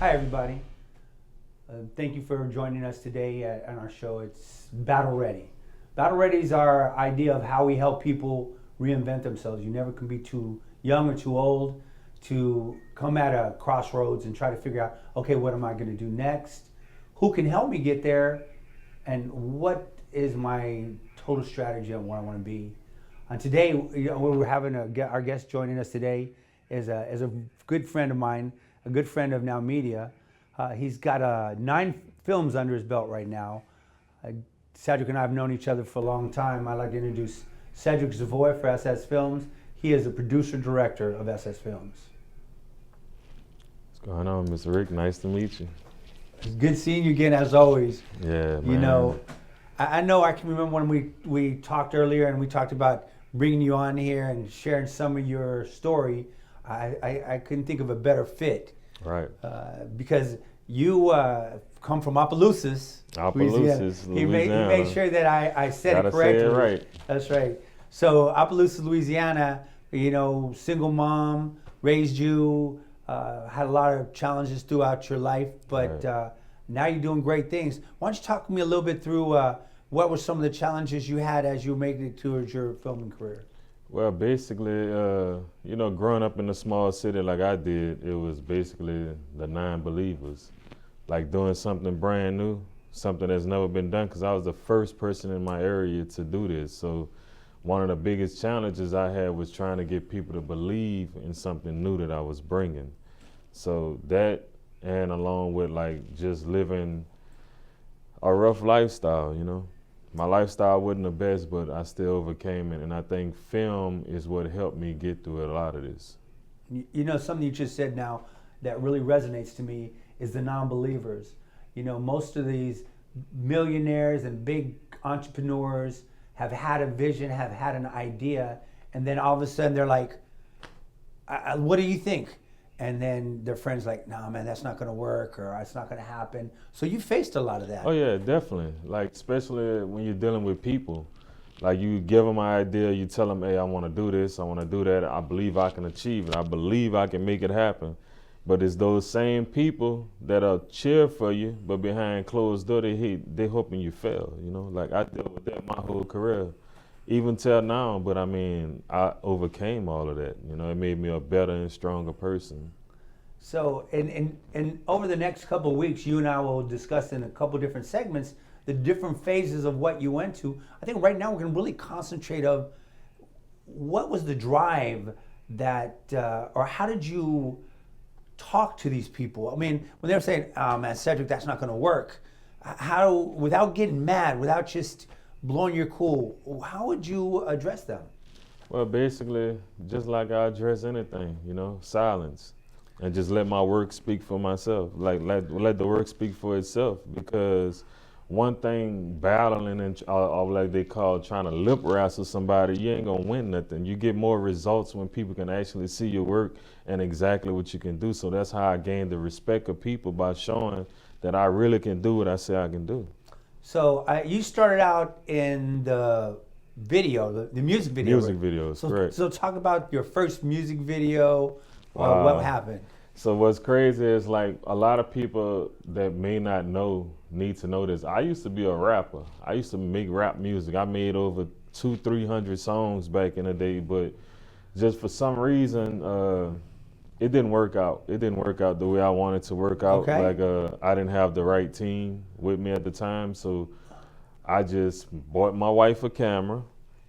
Hi, everybody. Thank you for joining us today on our show. It's Battle Ready. Battle Ready is our idea of how we help people reinvent themselves. You never can be too young or too old to come at a crossroads and try to figure out, okay, what am I going to do next? Who can help me get there? And what is my total strategy on where I want to be? And today, we're having our guest joining us today is a good friend of mine, a good friend of Now Media. He's got 9 films under his belt right now. Cedric and I have known each other for a long time. I'd like to introduce Sedrick Savoy for SS Films. He is the producer-director of SS Films. What's going on, Mr. Rick? Nice to meet you. It's good seeing you again, as always. Yeah, man. You know, I know I can remember when we talked earlier and we talked about bringing you on here and sharing some of your story. I couldn't think of a better fit. Right. Because you come from Opelousas. Opelousas, Louisiana. He made sure that I said it correctly. Say it right. That's right. So Opelousas, Louisiana, you know, single mom, raised you, had a lot of challenges throughout your life, but right. Now you're doing great things. Why don't you talk to me a little bit through what were some of the challenges you had as you made it towards your filming career? Well, basically, you know, growing up in a small city like I did, it was basically the non-believers. Like doing something brand new, something that's never been done, because I was the first person in my area to do this. So one of the biggest challenges I had was trying to get people to believe in something new that I was bringing. So that, and along with like just living a rough lifestyle, you know. My lifestyle wasn't the best, but I still overcame it, and I think film is what helped me get through a lot of this. You know, something you just said now that really resonates to me is the non-believers. You know, most of these millionaires and big entrepreneurs have had a vision, have had an idea, and then all of a sudden they're like, what do you think? And then their friends like, nah, man, that's not going to work, or it's not going to happen. So you faced a lot of that. Oh yeah, definitely. Like, especially when you're dealing with people. Like, you give them an idea, you tell them, hey, I want to do this, I want to do that. I believe I can achieve it. I believe I can make it happen. But it's those same people that'll cheer for you, but behind closed door, they hoping you fail. You know, like I dealt with that my whole career, even till now. But I mean, I overcame all of that. You know, it made me a better and stronger person. So, and over the next couple of weeks, you and I will discuss in a couple of different segments the different phases of what you went to. I think right now we're going to really concentrate on what was the drive that, or how did you talk to these people? I mean, when they were saying, oh man, Cedric, that's not going to work, how, without getting mad, without just blowing your cool, how would you address them? Well, basically, just like I address anything, you know, silence. And just let my work speak for myself. Like, let the work speak for itself. Because one thing, battling and like they call trying to lip wrestle somebody, you ain't gonna win nothing. You get more results when people can actually see your work and exactly what you can do. So that's how I gained the respect of people, by showing that I really can do what I say I can do. So you started out in the video, the music video. Music videos, correct. So talk about your first music video. What happened? So what's crazy is, like, a lot of people that may not know need to know this. I used to be a rapper. I used to make rap music. I made over 200-300 songs back in the day, but just for some reason, it didn't work out. It didn't work out the way I wanted to work out. Okay. Like, I didn't have the right team with me at the time, so I just bought my wife a camera,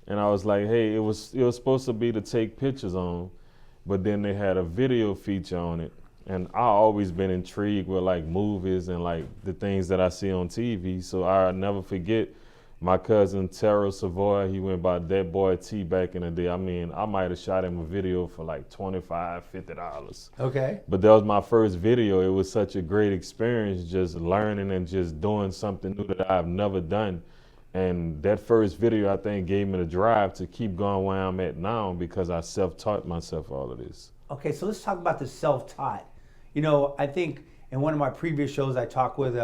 and I was like, hey, it was supposed to be to take pictures on, but then they had a video feature on it. And I always been intrigued with like movies and like the things that I see on TV. So I'll never forget my cousin Cedric Savoy. He went by That Boy T back in the day. I mean, I might have shot him a video for like $25, $50. Okay. But that was my first video. It was such a great experience, just learning and just doing something new that I've never done. And that first video, I think, gave me the drive to keep going where I'm at now, because I self-taught myself all of this. Okay, so let's talk about the self-taught. You know, I think in one of my previous shows, I talked with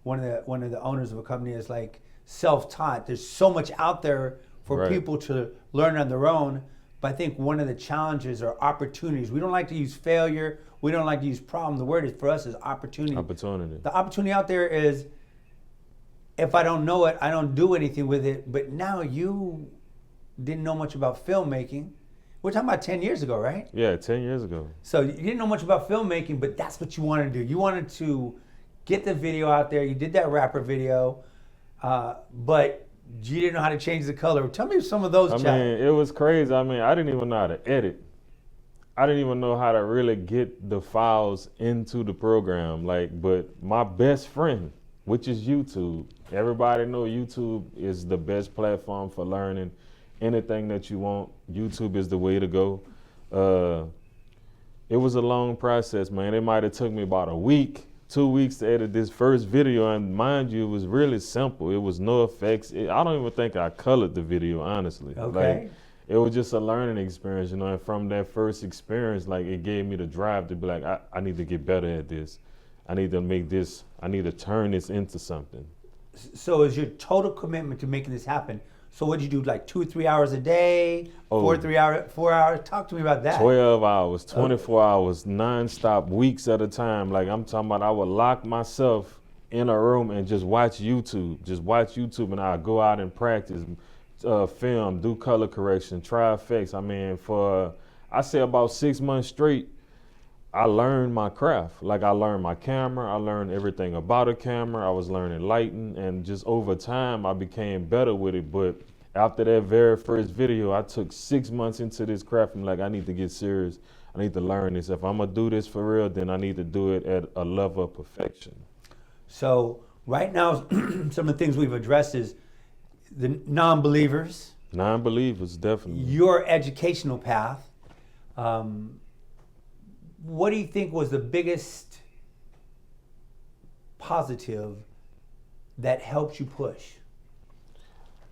one of the owners of a company is like self-taught. There's so much out there for Right. people to learn on their own, But I think one of the challenges are opportunities. We don't like to use failure. We don't like to use problem. The word is for us is opportunity. Opportunity. The opportunity out there is, if I don't know it, I don't do anything with it. But now you didn't know much about filmmaking. We're talking about 10 years ago, right? Yeah, 10 years ago. So you didn't know much about filmmaking, but that's what you wanted to do. You wanted to get the video out there. You did that rapper video, but you didn't know how to change the color. Tell me some of those challenges. It was crazy. I didn't even know how to edit. I didn't even know how to really get the files into the program. But my best friend, which is YouTube, everybody know YouTube is the best platform for learning anything that you want. YouTube is the way to go. It was a long process, man. It might have took me about a week, 2 weeks to edit this first video, and mind you, it was really simple. It was no effects. I don't even think I colored the video, honestly. Okay. It was just a learning experience, and from that first experience, it gave me the drive to be like, I need to get better at this. I need to make this, I need to turn this into something. So is your total commitment to making this happen? So what'd you do, 2 or 3 hours a day, 4 hours? Talk to me about that. 12 hours, 24 hours, nonstop, weeks at a time. I'm talking about I would lock myself in a room and just watch YouTube, and I'd go out and practice, film, do color correction, try effects. I say about 6 months straight, I learned my craft. I learned my camera, I learned everything about a camera, I was learning lighting, and just over time I became better with it. But after that very first video, I took 6 months into this craft. I'm like, I need to get serious. I need to learn this. If I'm gonna do this for real, then I need to do it at a level of perfection. So right now, some of the things we've addressed is the non-believers. Non-believers, definitely. Your educational path. What do you think was the biggest positive that helped you push?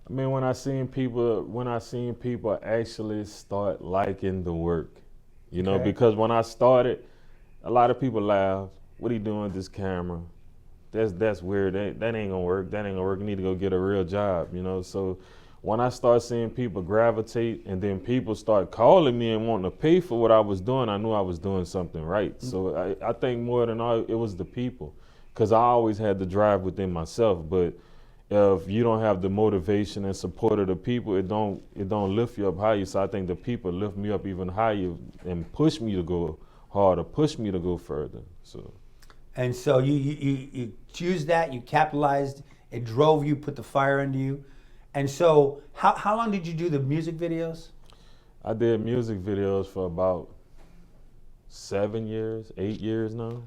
When I seen people actually start liking the work, Okay. because when I started, a lot of people laughed. What are you doing with this camera? That's weird. That ain't gonna work. That ain't gonna work. You need to go get a real job, So when I start seeing people gravitate, and then people start calling me and wanting to pay for what I was doing, I knew I was doing something right. So I think more than all, it was the people, because I always had the drive within myself. But if you don't have the motivation and support of the people, it don't lift you up higher. So I think the people lift me up even higher and push me to go harder, push me to go further. And so you used that, you capitalized, it drove you, put the fire into you. And so how long did you do the music videos? I did music videos for about 7 years, 8 years now.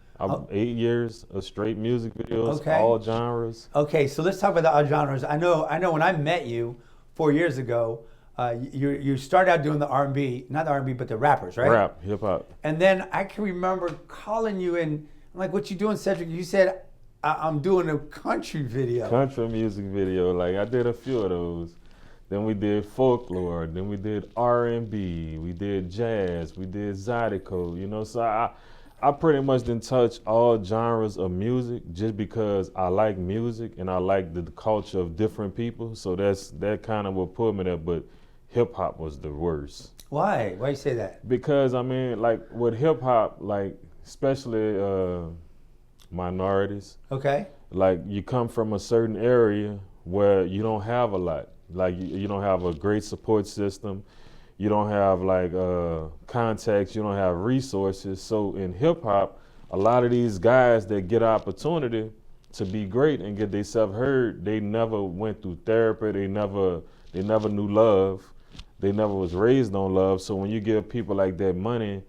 8 years of straight music videos, Okay. all genres. Okay, so let's talk about the odd genres. I know when I met you 4 years ago, you started out doing the R&B, not the R&B, but the rappers, right? Rap, hip hop. And then I can remember calling you and I'm like, what you doing, Cedric? You said, I'm doing a country video. Country music video, I did a few of those. Then we did folklore, then we did R&B, we did jazz, we did zydeco, So I pretty much didn't touch all genres of music just because I like music and I like the culture of different people. So that kind of what put me there, but hip hop was the worst. Why? Why you say that? Because with hip hop, especially minorities. Okay. You come from a certain area where you don't have a lot. You don't have a great support system. You don't have contacts. You don't have resources. So in hip hop, a lot of these guys that get opportunity to be great and get themselves heard, they never went through therapy. They never knew love. They never was raised on love. So when you give people like that money,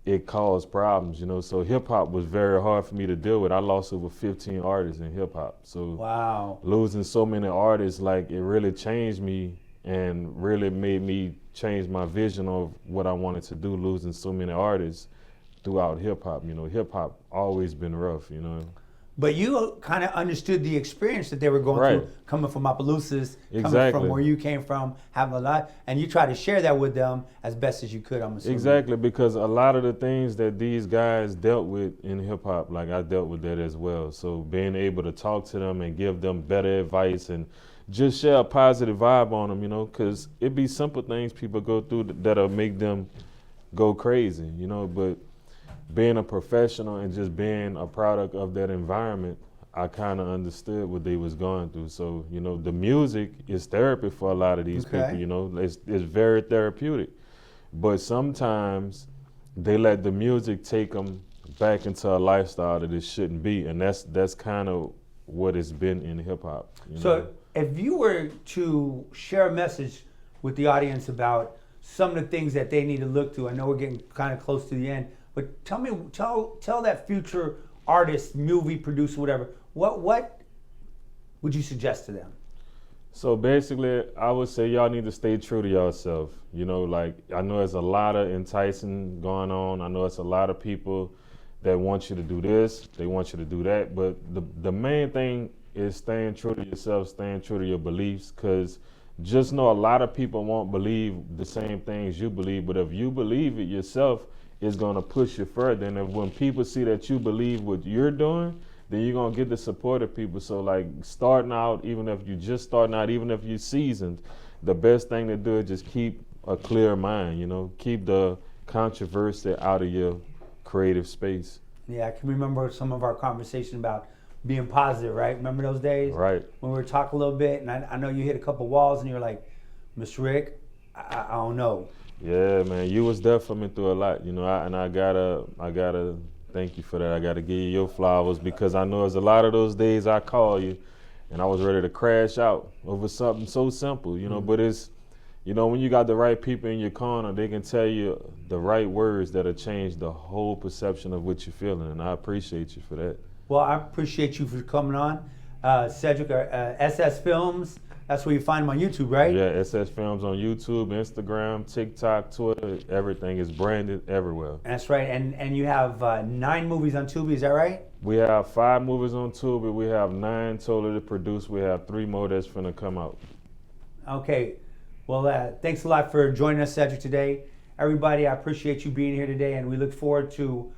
it caused problems, So hip hop was very hard for me to deal with. I lost over 15 artists in hip hop. So wow, losing so many artists, it really changed me and really made me change my vision of what I wanted to do. Losing so many artists throughout hip hop, hip hop always been rough, But you kind of understood the experience that they were going Right. through, coming from Opelousas, coming Exactly. from where you came from, having a lot, and you try to share that with them as best as you could, I'm assuming. Exactly, because a lot of the things that these guys dealt with in hip hop, I dealt with that as well. So being able to talk to them and give them better advice and just share a positive vibe on them, you know, because it be simple things people go through that'll make them go crazy, you know. But being a professional and just being a product of that environment, I kind of understood what they was going through. So, you know, the music is therapy for a lot of these people, you know. It's very therapeutic. But sometimes they let the music take them back into a lifestyle that it shouldn't be. And that's kind of what it's been in hip hop. So if you were to share a message with the audience about some of the things that they need to look to, I know we're getting kind of close to the end, but tell that future artist, movie producer, whatever, what would you suggest to them? So basically, I would say y'all need to stay true to yourself. You know, like, I know there's a lot of enticing going on. I know it's a lot of people that want you to do this, they want you to do that. But the main thing is staying true to yourself, staying true to your beliefs, because just know a lot of people won't believe the same things you believe. But if you believe it yourself, it's going to push you further. And if when people see that you believe what you're doing, then you're going to get the support of people. So like starting out, even if you're just starting out, even if you're seasoned, the best thing to do is just keep a clear mind, you know, keep the controversy out of your creative space. Yeah, I can remember some of our conversation about being positive, right? Remember those days? Right. When we were talking a little bit, and I know you hit a couple walls and you're like, Mr. Rick, I don't know. Yeah, man, you was there for me through a lot, you know, I gotta thank you for that. I gotta give you your flowers, because I know there's a lot of those days I call you and I was ready to crash out over something so simple, you know. But it's, you know, when you got the right people in your corner, they can tell you the right words that'll change the whole perception of what you're feeling, and I appreciate you for that. Well, I appreciate you for coming on. Cedric, SS Films, that's where you find them on YouTube, right? Yeah, SS Films on YouTube, Instagram, TikTok, Twitter, everything is branded everywhere. That's right, and you have 9 movies on Tubi, is that right? We have 5 movies on Tubi, we have 9 totally produced, we have 3 more that's finna come out. Okay, well, thanks a lot for joining us, Cedric, today. Everybody, I appreciate you being here today, and we look forward to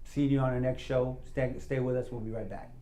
seeing you on our next show. Stay with us, we'll be right back.